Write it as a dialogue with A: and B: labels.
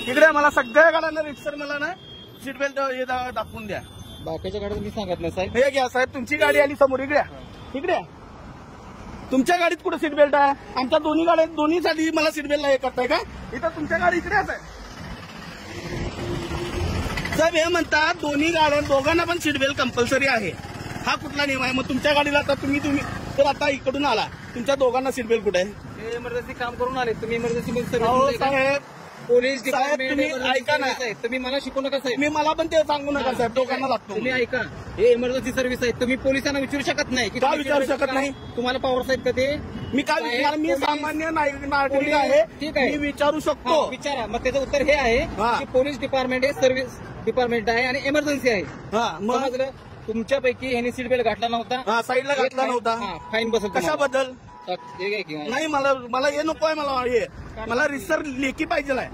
A: इकडे मला सगळ्या गाड्यांना रिक्सर मला ना सीट बेल्ट दाखवून द्या.
B: बाकीच्या गाड्या मी सांगत नाही साहेब.
A: हे घ्या साहेब, तुमची गाडी आली समोर, इकडे इकडे. तुमच्या गाडीत कुठे सीट बेल्ट आहे? आमच्या दोन्ही गाड्या दोन्हीसाठी मला सीट बेल्ट हे करताय का? इथं तुमच्या गाडी इकडे आहे साहेब. हे म्हणतात दोन्ही गाड्या दोघांना पण सीट बेल्ट कंपल्सरी आहे. हा कुठला नियम आहे? मग तुमच्या गाडीला आता तुम्ही तर आता इकडून आला, तुमच्या दोघांना सीट बेल्ट कुठे आहे?
B: इमर्जन्सी काम करून आले तुम्ही, इमर्जन्सी
A: साहेब
B: पोलीस
A: साहेब, तुम्ही ऐका ना.
B: तुम्ही मला शिकवू नका साहेब.
A: मी मला पण ते सांगू नका साहेब, दोघांना लागतो.
B: तुम्ही ऐका, हे इमर्जन्सी सर्व्हिस आहे. तुम्ही पोलिसांना विचारू शकत नाही की
A: का विचारू शकत नाही?
B: तुम्हाला पॉवर आहेत का ते?
A: मी काय विचारणार? मी सामान्य नागरिक आहे.
B: ठीक आहे,
A: मी विचारू शकतो.
B: विचारा. मग त्याचं उत्तर हे आहे की पोलीस डिपार्टमेंट हे सर्व्हिस डिपार्टमेंट आहे आणि इमर्जन्सी आहे.
A: मग
B: समजलं? तुमच्यापैकी ह्यांनी सीट बेल्ट घातला नव्हता,
A: साईडला घातला नव्हता,
B: फाईन बसेल.
A: कशाबद्दल?
B: किंवा
A: नाही, मला हे नको आहे. मला रिसर लेखी पाहिजे आहे.